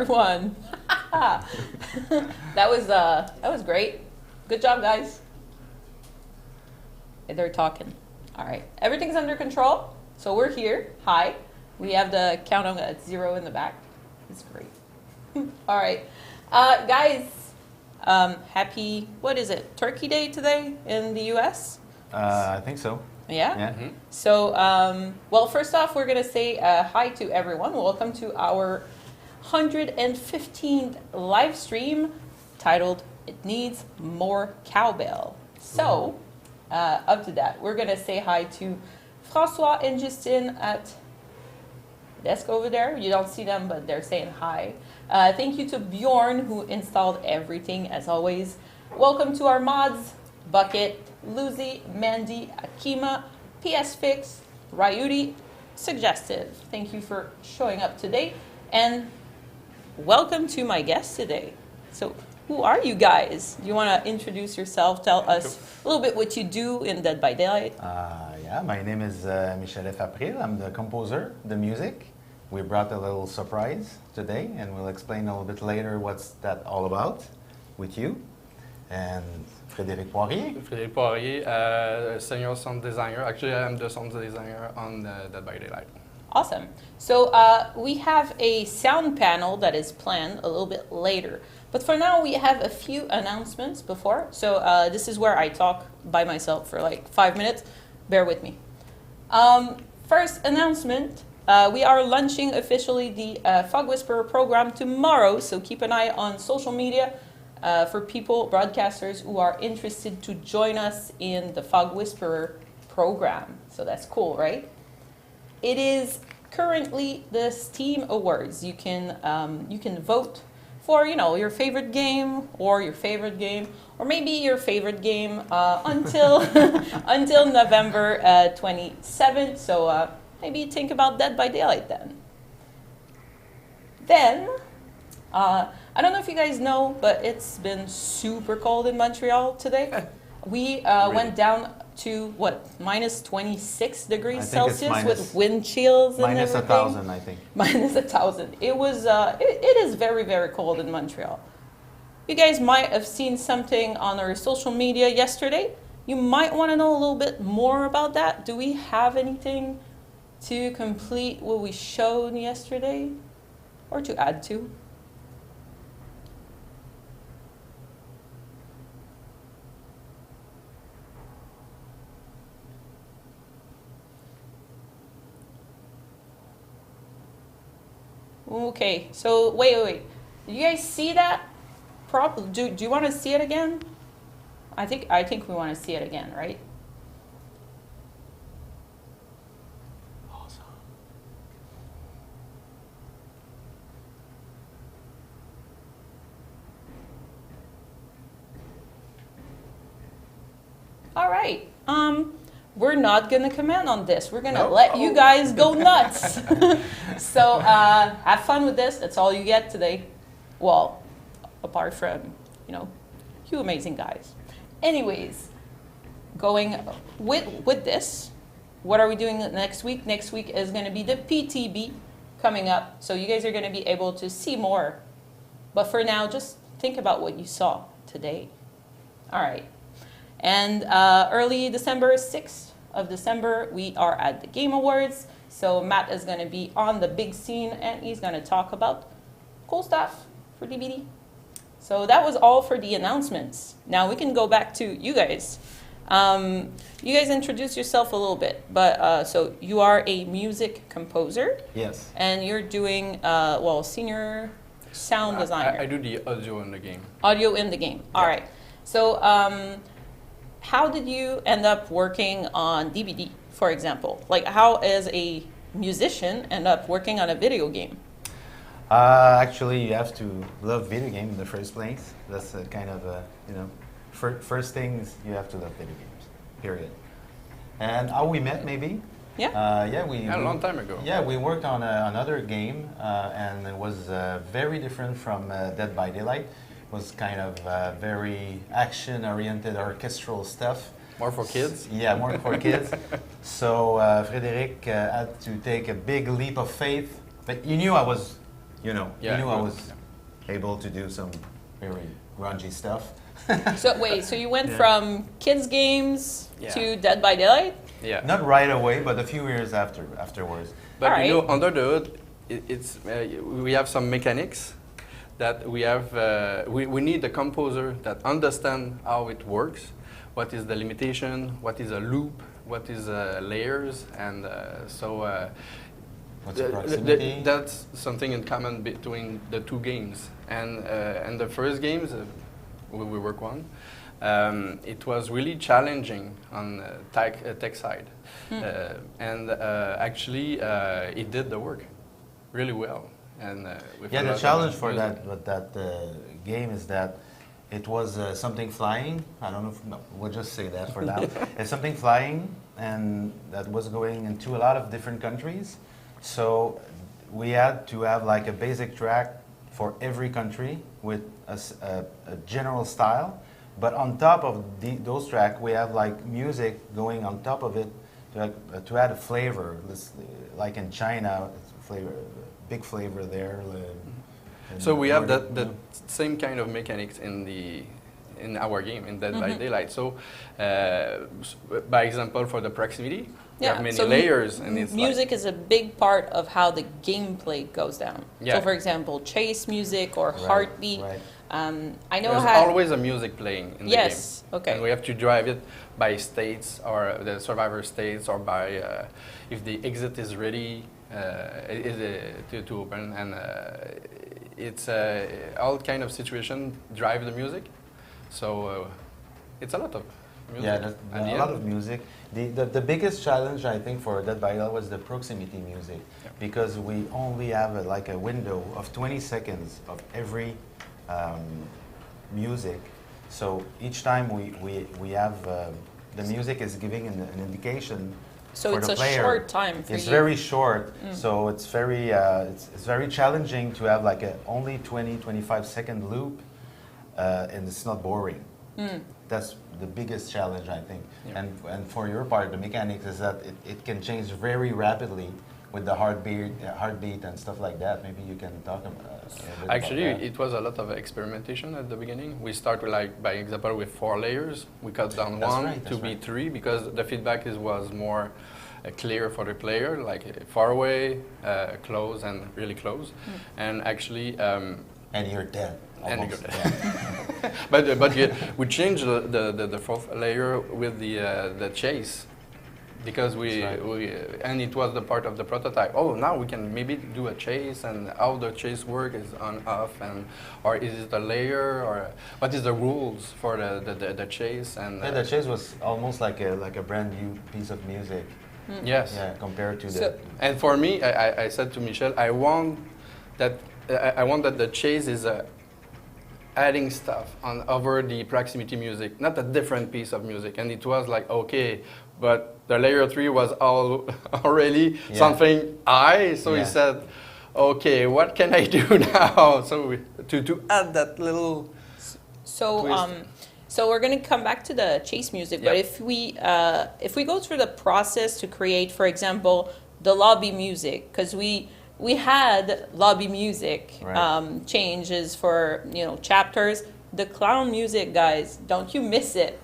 everyone. That was great. Good job, guys. They're talking. All right. Everything's under control. So we're here. Hi. We have the countdown at 0 in the back. It's great. All right. Guys, happy, what is it? Turkey Day today in the US? I think so. Yeah? Yeah. Mhm. So, well, first off, we're going to say hi to everyone. Welcome to our 115th live stream titled It Needs More Cowbell. So, up to that, we're going to say hi to François and Justine at the desk over there. You don't see them, but they're saying hi. Thank you to Bjorn, who installed everything as always. Welcome to our mods, Bucket, Lucy, Mandy, Akima, PS Fix, Ryudi, Suggestive. Thank you for showing up today. And welcome to my guests today. So, who are you guys? Do you want to introduce yourself? Tell us a little bit what you do in Dead by Daylight. Yeah, my name is Michel April. I'm the composer, the music. We brought a little surprise today, and we'll explain a little bit later what's that all about with you. And Frédéric Poirier. Frédéric Poirier, senior sound designer. Actually, I'm the sound designer on Dead by Daylight. Awesome. So we have a sound panel that is planned a little bit later. But for now, we have a few announcements before. So this is where I talk by myself for like 5 minutes. Bear with me. First announcement, we are launching officially the Fog Whisperer program tomorrow. So keep an eye on social media for people, broadcasters who are interested to join us in the Fog Whisperer program. So that's cool, right? It is currently the Steam Awards. You can vote for, your favorite game or maybe your favorite game until until November 27th. So maybe think about Dead by Daylight then. Then, I don't know if you guys know, but it's been super cold in Montreal today. We went down to minus 26 degrees I think it's Celsius with wind chills and minus everything. 1,000, I think. Minus 1,000. It was. It is very, very cold in Montreal. You guys might have seen something on our social media yesterday. You might want to know a little bit more about that. Do we have anything to complete what we showed yesterday, or to add to? Okay, so wait. Did you guys see that? Do you want to see it again? I think we want to see it again, right? Awesome. All right. We're not gonna comment on this. We're gonna let you guys go nuts. So have fun with this. That's all you get today. Well, apart from, you amazing guys. Anyways, going with this, what are we doing next week? Next week is gonna be the PTB coming up. So you guys are gonna be able to see more. But for now, just think about what you saw today. All right. And early December, 6th of December, we are at the Game Awards. So Matt is going to be on the big scene, and he's going to talk about cool stuff for DVD. So that was all for the announcements. Now we can go back to you guys. You guys introduce yourself a little bit, but so you are a music composer. Yes. And you're doing, senior sound designer. I do the audio in the game. Audio in the game. All right. So how did you end up working on DVD, for example? Like, how as a musician end up working on a video game? Actually, you have to love video games in the first place. That's a kind of first things you have to love video games. Period. And how we met, maybe? Yeah. A long time ago. Yeah, we worked on another game, and it was very different from Dead by Daylight. It was kind of very action-oriented orchestral stuff. More for kids? Yeah, more for kids. So Frédéric had to take a big leap of faith. But he knew I was you know, Yeah, you knew I well, was able to do some very grungy stuff. So wait, so you went Yeah. from kids games Yeah. to Dead by Daylight? Yeah. Not right away, but a few years afterwards. But Alright. you know, under the hood, we have some mechanics that we have. We need a composer that understand how it works, what is the limitation, what is a loop, what is layers, and What's the proximity? that's something in common between the two games. And the first games we work on, it was really challenging on tech side, and actually it did the work really well. And with Yeah, a the lot of challenge for music. that game is that it was something flying. I don't know if, no, we'll just say that for now. It's something flying, and that was going into a lot of different countries. So we had to have like a basic track for every country with a general style. But on top of those tracks, we have like music going on top of it to add a flavor. Like in China, it's flavor, big flavor there. So we have Nordic, the same kind of mechanics in our game in Dead by Daylight. So, by example, for the proximity, we have many so layers, and it's music is a big part of how the gameplay goes down. Yeah. So, for example, chase music or Right, heartbeat. right. I know there's how. always a music playing in Yes, the game. okay. And we have to drive it by states or the survivor states or by if the exit is ready to open, and it's all kind of situation drive the music. So it's a lot of music. Yeah, at the a lot end. of music. The biggest challenge I think for Dead by Daylight was the proximity music, Yeah. because we only have like a window of 20 seconds of every music. So each time we have the music is giving an indication. So for it's the a player. short time for It's you. very short, so it's very challenging to have like a only 20-25 second loop, and it's not boring. That's the biggest challenge, I think. Yeah. And for your part, the mechanics is that it can change very rapidly with the heartbeat and stuff like that. Maybe you can talk about Actually, about that. it was a lot of experimentation at the beginning. We start with, like, by example, with 4 layers. We cut down That's one right, to that's be right. 3 because the feedback was more clear for the player, like far away, close, and really close. And actually, And you're dead. And Almost. you're dead. but we changed the 4th layer with the chase. Because That's and it was the part of the prototype. Oh, now we can maybe do a chase, and how the chase work is on off, and or is it a layer, or what is the rules for the chase? And Yeah, the chase was almost like a brand new piece of music. yes. Yeah, compared to So- the. And for me, I said to Michel, I want that the chase is adding stuff on over the proximity music, not a different piece of music. And it was like, okay, but the layer 3 was already Yeah. something high. So Yeah. he said, okay, what can I do now? So to add that little So, twist. so we're gonna come back to the chase music, but Yeah. if we go through the process to create, for example, the lobby music, because we had lobby music Right. changes for chapters. The clown music, guys, don't you miss it?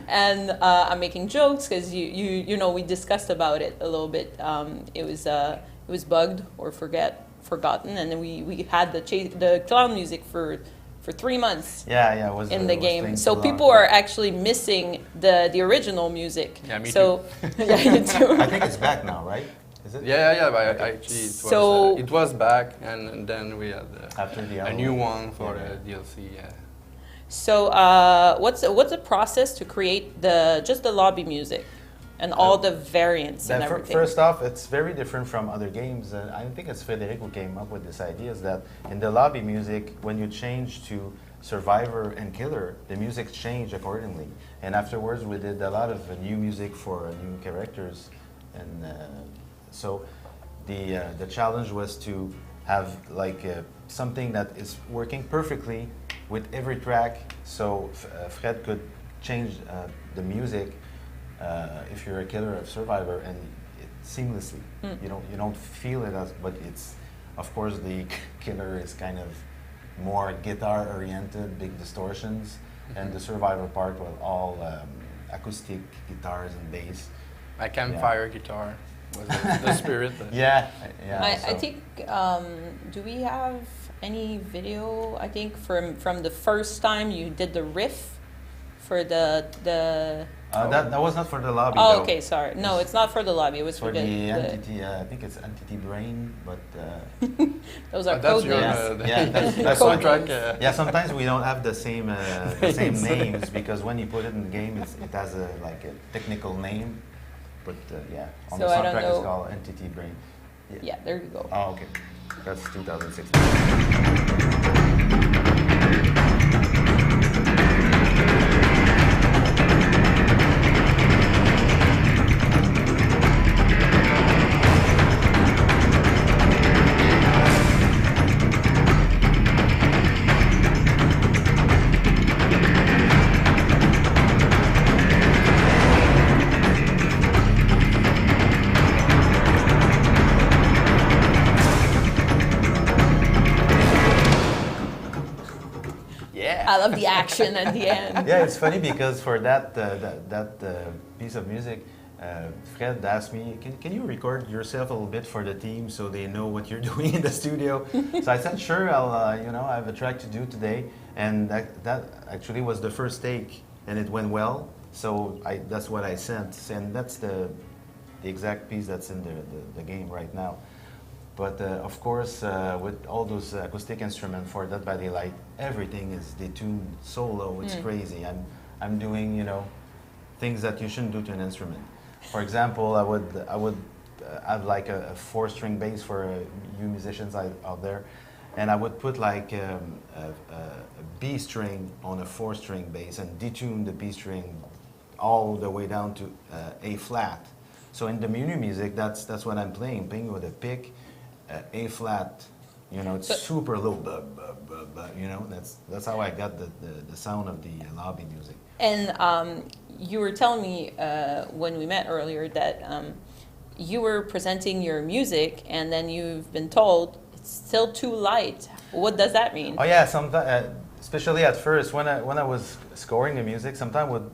And I'm making jokes because you know we discussed about it a little bit. It was bugged or forgotten, and then we had the clown music for 3 months Yeah, it was in it the was game. playing So too long. people are actually missing the original music. Yeah, me so yeah, you too. I think it's back now, right? Is it? Yeah, but actually So- it was back, and then we had After the a album. new one for Yeah. DLC. Yeah. So what's the process to create just the lobby music and all the variants and everything? First off, it's very different from other games. I think it's Frederic who came up with this idea, is that in the lobby music, when you change to Survivor and Killer, the music changed accordingly. And afterwards, we did a lot of new music for new characters. And so the challenge was to have like something that is working perfectly with every track, so Fred could change the music if you're a killer or survivor, and seamlessly. You don't feel it as, but it's Of course, the killer is kind of more guitar-oriented, big distortions, and the survivor part was all acoustic guitars and bass. My campfire guitar was the spirit. Yeah. I think, do we have any video, I think, from the first time you did the riff for the that was not for the lobby. oh, though. okay, sorry. No, it's not for the lobby. It was For the entity, I think it's Entity Brain, but those are That's code your names. that's Code soundtrack. names. yeah. Sometimes we don't have the same names because when you put it in the game, it has a technical name. But on So the I don't soundtrack it's know. called Entity Brain. Yeah, there you go. Oh, okay. That's 2016. I love the action at the end. Yeah, it's funny because for that piece of music, Fred asked me, can you record yourself a little bit for the team so they know what you're doing in the studio? So I said, sure, I'll, I have a track to do today. And that actually was the first take, and it went well. So that's what I sent, and that's the exact piece that's in the game right now. But of course, with all those acoustic instruments for Dead by Daylight, everything is detuned solo. It's crazy. I'm doing things that you shouldn't do to an instrument. For example, I would have like a 4-string bass for you musicians out there, and I would put like a B string on a 4-string bass and detune the B string all the way down to A flat. So in the Munu music, that's what I'm playing with a pick. A flat, it's super low, that's how I got the sound of the lobby music. And you were telling me when we met earlier that you were presenting your music, and then you've been told it's still too light. What does that mean? Oh yeah, sometimes, especially at first when I was scoring the music, sometimes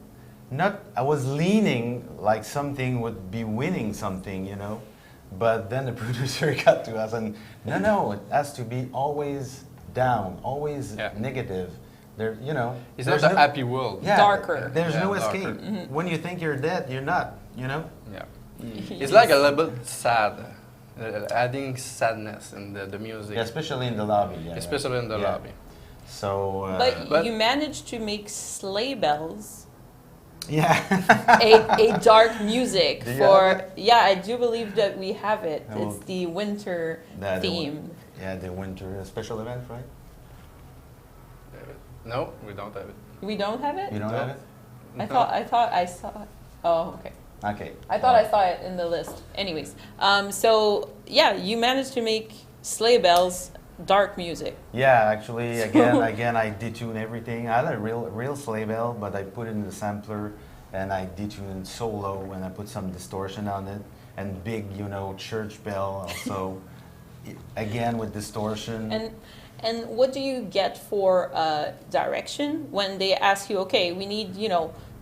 I was leaning like something would be winning something, But then the producer got to us and no, it has to be always down, always negative. There, It's not a happy world. Yeah, Darker. There's no darker. escape. When you think you're dead, you're not. Yeah. It's like a little bit sad, adding sadness in the music. Yeah, especially in the lobby. Yeah, Especially in the lobby. So. But you managed to make sleigh bells. Yeah. a dark music Do you for have it? yeah, I do believe that we have it. Oh. It's the winter theme. The winter special event, right? No, we don't have it. We don't have it? You don't No. have it? I thought I saw it. Oh, okay. Okay. I thought I saw it in the list. Anyways, so yeah, you managed to make sleigh bells dark music. Yeah, actually, again, I detune everything. I had a real sleigh bell, but I put it in the sampler and I detuned solo and I put some distortion on it and big, church bell also. Again with distortion. And what do you get for direction when they ask you, okay, we need,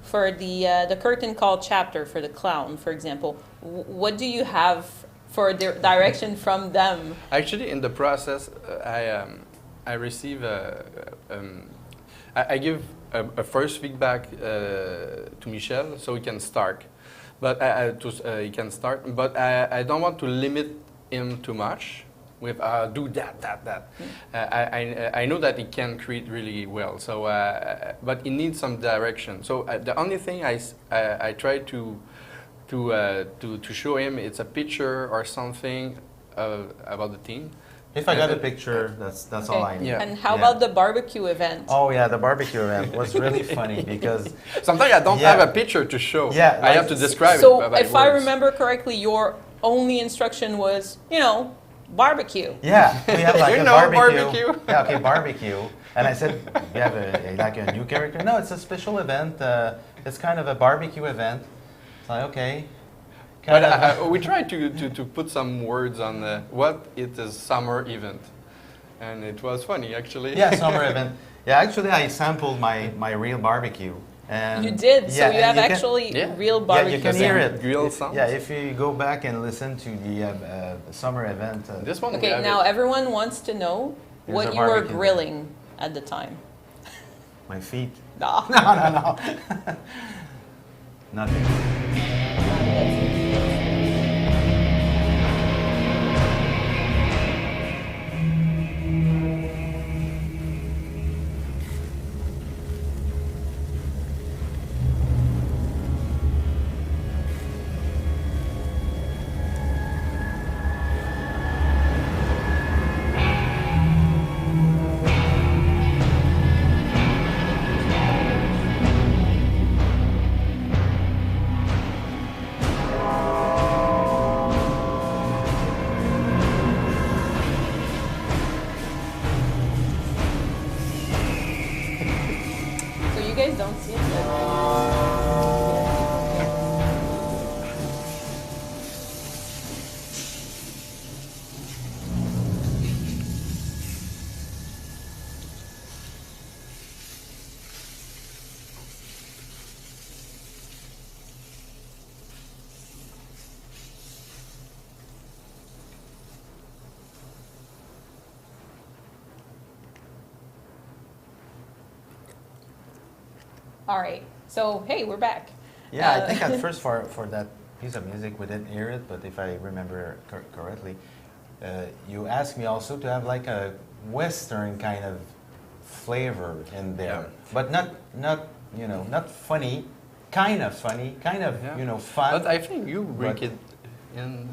for the curtain call chapter for the clown, for example, what do you have for direction from them? Actually, in the process, I receive I give a first feedback to Michel so he can start, but he can start. But I don't want to limit him too much with do that. I know that he can create really well. So, but he needs some direction. So the only thing I try to show him, it's a picture or something about the team. If I got a picture, that's Okay. all I need. Yeah. And how about the barbecue event? Oh yeah, the barbecue event was really funny because Sometimes I don't have a picture to show. Yeah, I have to describe So it by if I words. remember correctly, your only instruction was, barbecue. yeah, we have like You a know, barbecue. barbecue. Yeah, okay, barbecue. And I said, we have a new character. No, it's a special event. It's kind of a barbecue event. It's like, okay. But we tried to put some words on what it is summer event, and it was funny actually. Yeah, summer event. Yeah, actually, I sampled my real barbecue. And You did, so you have can- actually Yeah. real Yeah, barbecue. you can hear it. Grill sounds. Yeah, if you go back and listen to the summer event. This one. we Okay, have now it. everyone wants to know Here's what a you were barbecue. grilling at the time. My feet. Nah. No. Nothing. So you guys don't see it. But all right. So hey, we're back. Yeah, I Uh, think at first for that piece of music we didn't hear it, but if I remember correctly, you asked me also to have like a Western kind of flavor in there, Yeah. but not funny, kind of funny, kind of Yeah. fun. But I think you bring But- it in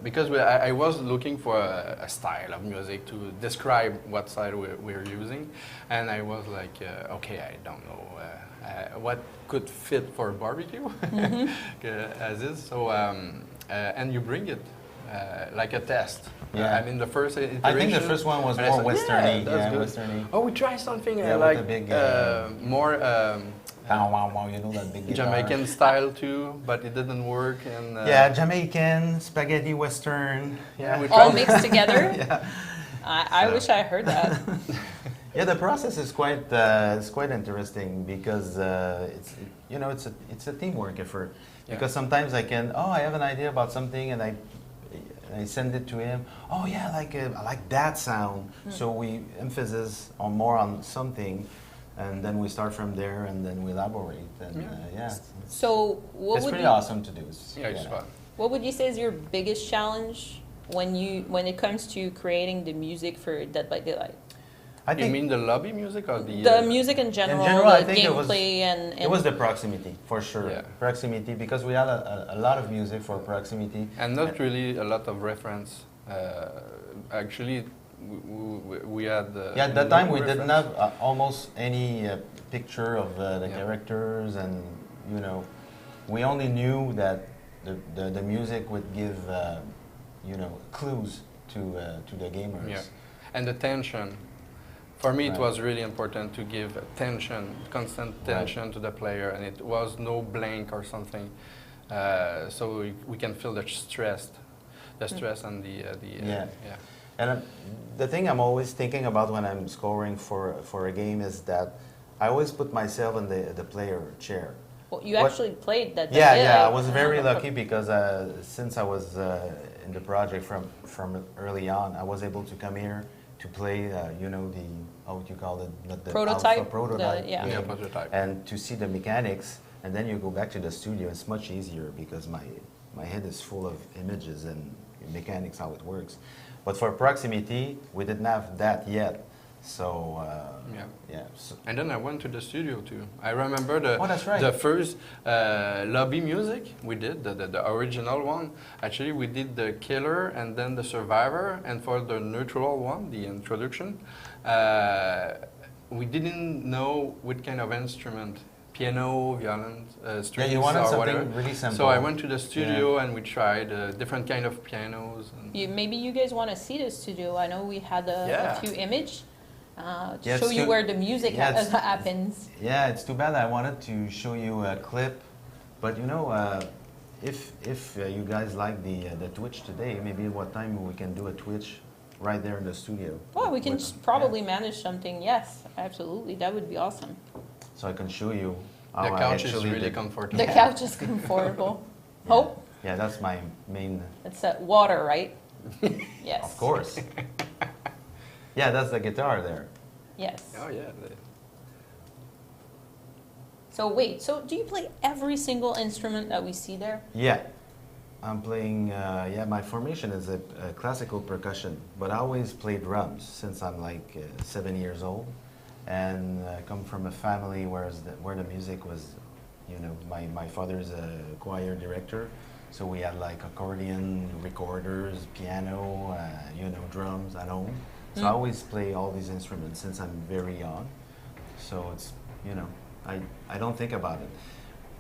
because I was looking for a style of music to describe what side we're using, and I was like, okay, I don't know what could fit for barbecue as is. So and you bring it like a test. Yeah. I mean the first iteration. I think the first one was and I more said, westerny. Yeah, that's good. westerny. Oh, we try something Yeah, with like the big, more. Wow, you know that big guitar. Jamaican style too, but it didn't work. And Yeah, Jamaican, spaghetti western. Yeah, we All tried- mixed together. yeah. I So- wish I heard that. Yeah, the process is quite interesting because it's a teamwork effort. Yeah. Because sometimes I have an idea about something and I send it to him. Oh yeah, I like that sound. So we emphasis on more on something, and then we start from there and then we elaborate. And Yeah. So what it's would pretty you awesome to do. Yeah, it's fun. what would you say is your biggest challenge when it comes to creating the music for Dead by Daylight? I You think mean the lobby music or the? The music in general, I the think gameplay, and it was the proximity for sure. Yeah. Proximity, because we had a lot of music for proximity. And not really a lot of reference. Actually, we had. Yeah, at that no time we didn't reference. have almost any picture of the Yeah. characters, and we only knew that the music would give clues to the gamers. Yeah. And the tension. For me, Right. it was really important to give tension, constant tension to the player, and it was no blank or something. So we can feel the stress and the Yeah. yeah. And the thing I'm always thinking about when I'm scoring for a game is that I always put myself in the player chair. well, you what- actually played that. Yeah, I was very lucky because since I was in the project from early on, I was able to come here to play, the how would you call it? Not the Prototype? alpha prototype. Yeah. Yeah, prototype. And to see the mechanics, and then you go back to the studio. It's much easier because my head is full of images and mechanics, how it works. But for proximity, we didn't have that yet. So Yeah. So, And then I went to the studio too. I remember the Oh, that's right. the first lobby music we did, the original one. Actually, we did the killer and then the survivor, and for the neutral one, the introduction, we didn't know what kind of instrument, piano, violin, strings, you wanted or something whatever. really simple. So I went to the studio and we tried different kind of pianos. And Maybe you guys want to see the studio. I know we had a Yeah. few image to Yeah, show it's you too- where the music yeah, it's- happens. Yeah, it's too bad. I wanted to show you a clip, but if you guys like the Twitch today, maybe what time we can do a Twitch right there in the studio. Well, we can With- probably manage something. Yes, absolutely. That would be awesome. so I can show you. The how I couch is actually really did- comfortable. The couch is comfortable. Yeah. Hope Yeah, that's my main. it's water, right? Yes. Of course. Yeah, that's the guitar there. Yes. Oh yeah. So wait. So do you play every single instrument that we see there? Yeah, I'm playing. Yeah, my formation is a classical percussion, but I always play drums since I'm like 7 years old, and come from a family where the music was, you know, my father's a choir director, so we had like accordion, recorders, piano, you know, drums at home. So I always play all these instruments since I'm very young. So it's, you know, I don't think about it.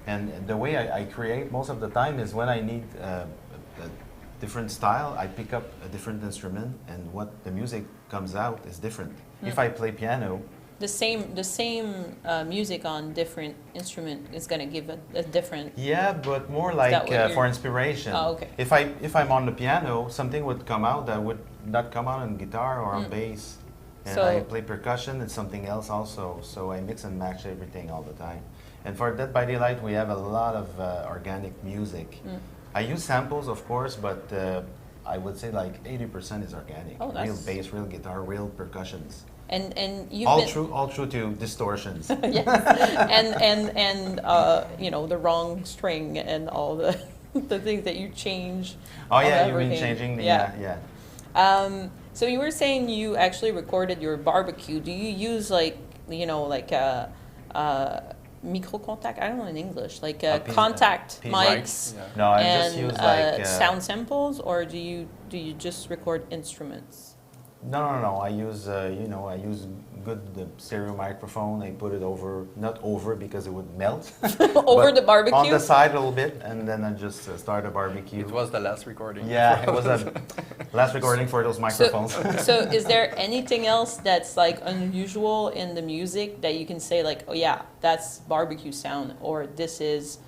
And the way I create most of the time is when I need a different style, I pick up a different instrument, and what the music comes out is different. If I play piano, The same music on different instrument is gonna give a different. yeah, but more that like what you're- for inspiration. Oh, okay. If I'm on the piano, something would come out that would not come out on guitar or on bass. And So- I play percussion, it's something else also. So I mix and match everything all the time. And for Dead by Daylight, we have a lot of organic music. I use samples, of course, but I would say like 80% is organic. Oh, real that's- bass, real guitar, real percussions. And you've All been true to distortions. yes, and you know, the wrong string and all the the things that you change. Oh of yeah, you've been everything. changing the Yeah. So you were saying you actually recorded your barbecue. Do you use like, you know, like micro contact? I don't know in English, like piece- contact piece- mics Yeah. No, I and just use like sound samples, or do you just record instruments? No. I use you know, I use good stereo microphone. I put it over, not over because it would melt. Over but the barbecue? on the side a little bit, and then I just start a barbecue. It was the last recording. Yeah, it was a last recording for those microphones. So is there anything else that's like unusual in the music that you can say like, oh yeah, that's barbecue sound, or this is,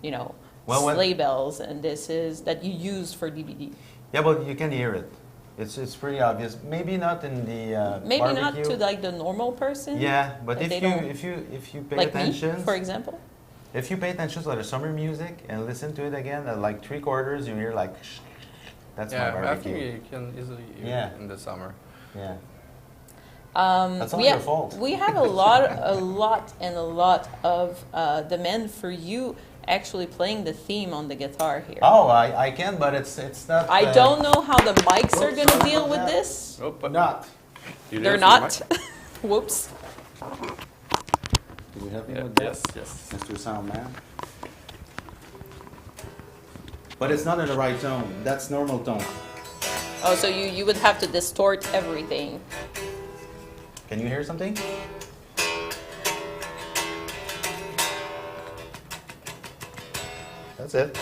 you know, Well, when- sleigh bells, and this is that you use for DVD? Yeah, but you can hear it. It's pretty obvious. Maybe not in the Maybe barbecue. not to like the normal person. Yeah, but Like if they you don't- if you pay like attention, me, for example. if you pay attention to the summer music and listen to it again, at like 3/4, you hear like, that's my Yeah, I barbecue. think you can easily hear Yeah. it in the summer. Yeah. That's all we your have, fault. We have a lot of demand for you actually playing the theme on the guitar here. Oh, I can, but it's not. I don't know how the mics are Oops, gonna sorry deal about with that. this. Oh, but Not. you They're didn't not. see Whoops. Do we help you mine? with that? Yes. Mr. Soundman. But it's not in the right tone. That's normal tone. Oh, so you would have to distort everything. Can you hear something? That's it.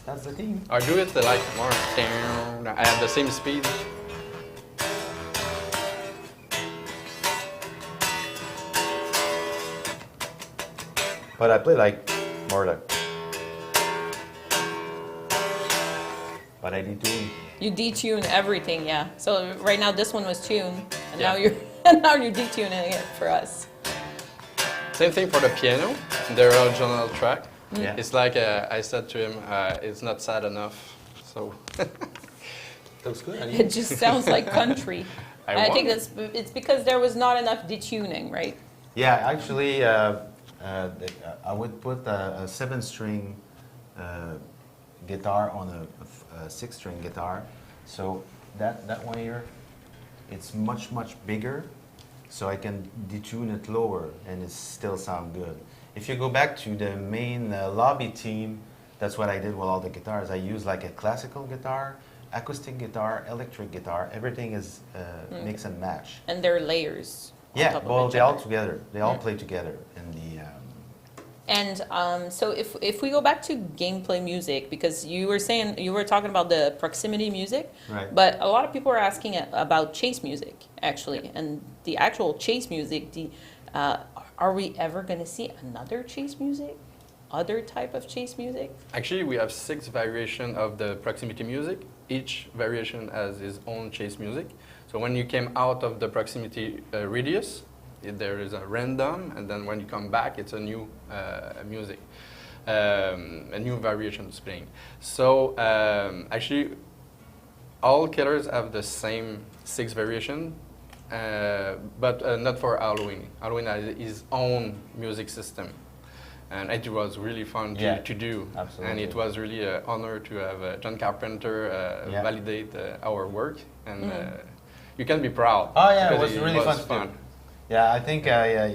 That's the theme. I do it like more down. I have the same speed. But I play like more like. But I detune. You detune everything, yeah. So right now this one was tuned, and now Yeah. you're now you're detuning it for us. Same thing for the piano, the original track. Yeah. It's like I said to him, it's not sad enough. So Looks good. It just sounds like country. I think want- it's because there was not enough detuning, right? Yeah, actually, I would put a 7-string guitar on a 6-string guitar. So that one here, it's much bigger. So I can detune it lower and it still sound good. If you go back to the main lobby team, that's what I did with all the guitars. I use like a classical guitar, acoustic guitar, electric guitar. Everything is mix and match. And there are layers. on Yeah, top of well, each they all other. together. They all play together in the. And so if we go back to gameplay music, because you were talking about the proximity music, Right. but a lot of people are asking about chase music actually, and the actual chase music. Are we ever going to see another chase music? Other type of chase music? Actually, we have 6 variations of the proximity music. Each variation has its own chase music. So when you came out of the proximity radius, there is a random, and then when you come back, it's a new music, a new variation is playing. So actually, all killers have the same 6 variation, but not for Halloween. Halloween has its own music system. And it was really fun to do. Absolutely. And it was really an honor to have John Carpenter validate our work. And you can be proud. Oh yeah, it because was really fun. Yeah, I think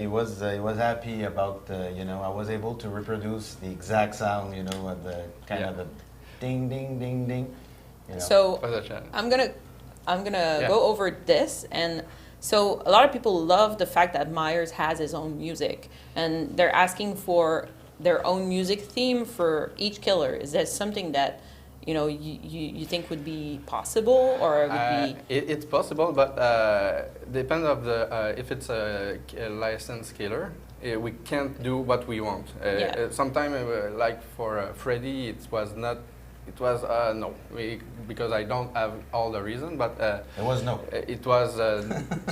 he was happy about I was able to reproduce the exact sound, of the kind of the ding ding ding ding. So I'm gonna go over this, and so a lot of people love the fact that Myers has his own music, and they're asking for their own music theme for each killer. Is that something that you think would be possible, or would be? It's possible, but depends of the if it's a licensed killer, we can't do what we want. Sometimes, like for Freddy, it was not. It was no, because I don't have all the reason, but it was no. It was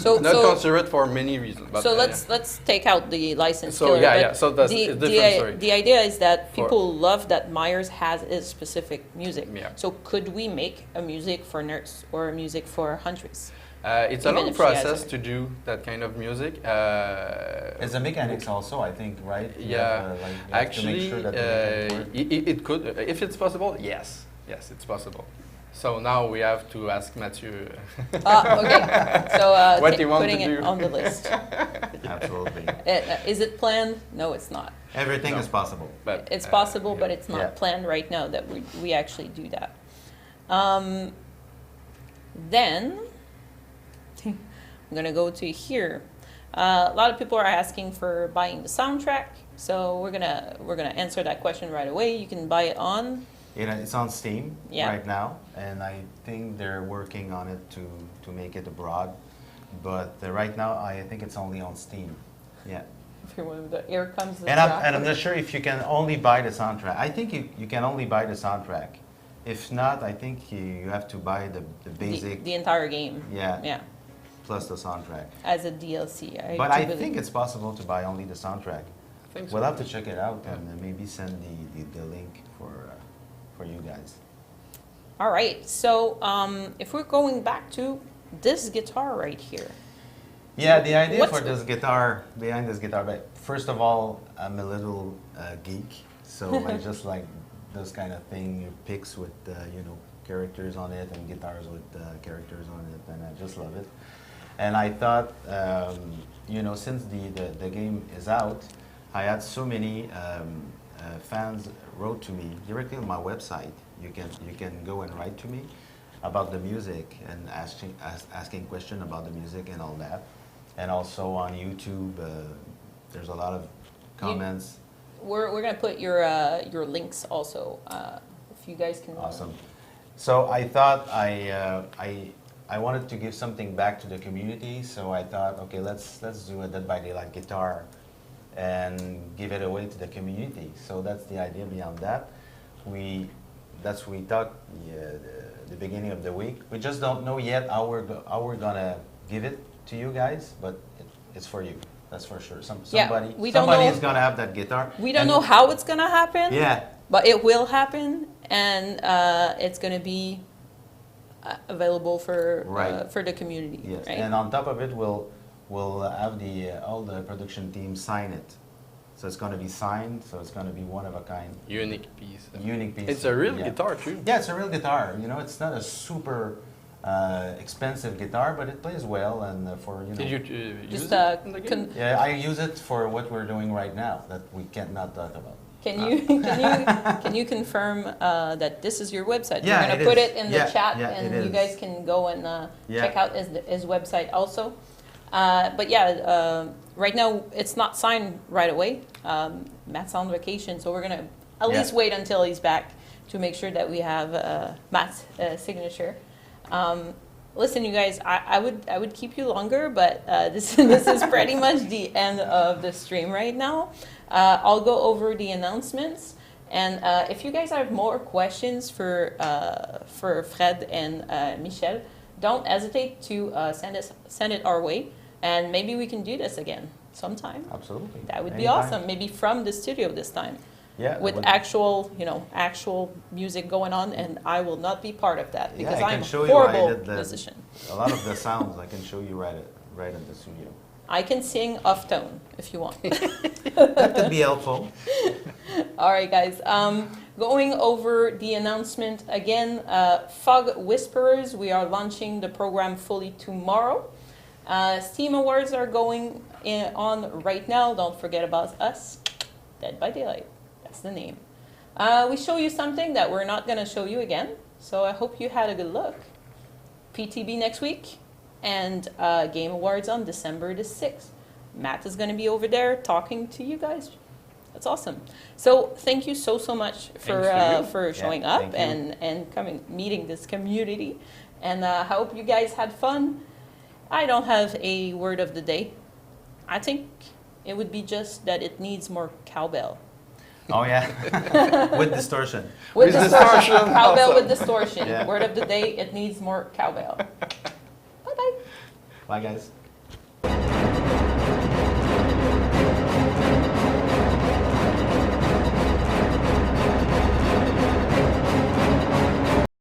so not considered for many reasons. But, so let's take out the licensed so killer. yeah. So that's a different story. The idea is that people love that Myers has his specific music. Yeah. So could we make a music for Nurse or a music for Huntress? It's a long process to do that kind of music. It's a mechanics also, I think, right? Yeah, you actually, to make sure that it could, if it's possible, yes, it's possible. So now we have to ask Mathieu. Okay. So what do you want putting to do? it on the list. Absolutely. Is it planned? No, it's not. Everything is possible. But It's possible, but it's not planned right now that we actually do that. Then I'm gonna go to here. A lot of people are asking for buying the soundtrack, so we're gonna answer that question right away. You can buy it on. It's on Steam right now, and I think they're working on it to make it abroad. But right now, I think it's only on Steam. Yeah. Here comes the and I'm not sure if you can only buy the soundtrack. I think you can only buy the soundtrack. If not, I think you have to buy the basic. The entire game. Yeah. Yeah. Plus the soundtrack. As a DLC. I think it's possible to buy only the soundtrack. I think so. We'll have to check it out and maybe send the link for you guys. All right. So if we're going back to this guitar right here. Yeah, the idea for this guitar, behind this guitar, but first of all, I'm a little geek, so I just like those kind of thing, picks with characters on it and guitars with characters on it, and I just love it. And I thought, since the game is out, I had so many fans wrote to me directly on my website. You can go and write to me about the music and asking questions about the music and all that. And also on YouTube, there's a lot of comments. We're gonna put your links also, if you guys can. Awesome. So I thought I wanted to give something back to the community. So I thought, okay, let's do a Dead by Daylight guitar and give it away to the community. So that's the idea beyond that. We thought the beginning of the week. We just don't know yet how we're gonna give it to you guys, but it's for you. That's for sure. Somebody is gonna have that guitar. We don't know how it's gonna happen. Yeah. But it will happen, and it's gonna be available for the community. Yes. Right? And on top of it, we'll have all the production team sign it. So it's gonna be signed. So it's gonna be one of a kind. Unique piece. Unique piece. It's a real guitar too. Yeah, it's a real guitar. It's not a super expensive guitar, but it plays well, and Did you use just it in the game? Yeah, I use it for what we're doing right now that we cannot talk about. Can you confirm that this is your website? Yeah, We're gonna put it in the chat, yeah, and you guys can go and check out his website also. But yeah, right now it's not signed right away. Matt's on vacation, so we're gonna at least wait until he's back to make sure that we have Matt's signature. Listen, you guys, I would keep you longer, but this is pretty much the end of the stream right now. I'll go over the announcements, and if you guys have more questions for Fred and Michel, don't hesitate to send it our way, and maybe we can do this again sometime. Absolutely. That would be Anytime. awesome. Maybe from the studio this time. Yeah. With actual music going on, and I will not be part of that because I I'm can a show you how I horrible did the- musician. A lot of the sounds I can show you right in the studio. I can sing off tone if you want. That could be helpful. All right, guys. Going over the announcement again, Fog Whisperers, we are launching the program fully tomorrow. Steam Awards are going on right now. Don't forget about us. Dead by Daylight. That's the name. We show you something that we're not going to show you again. So I hope you had a good look. PTB next week and Game Awards on December the 6th. Matt is going to be over there talking to you guys. That's awesome. So thank you so much for showing up and coming meeting this community. And I hope you guys had fun. I don't have a word of the day. I think it would be just that it needs more cowbell. Oh yeah, with distortion. With distortion. Cowbell Awesome. with distortion. Yeah. Word of the day, it needs more cowbell. Bye-bye. Bye guys.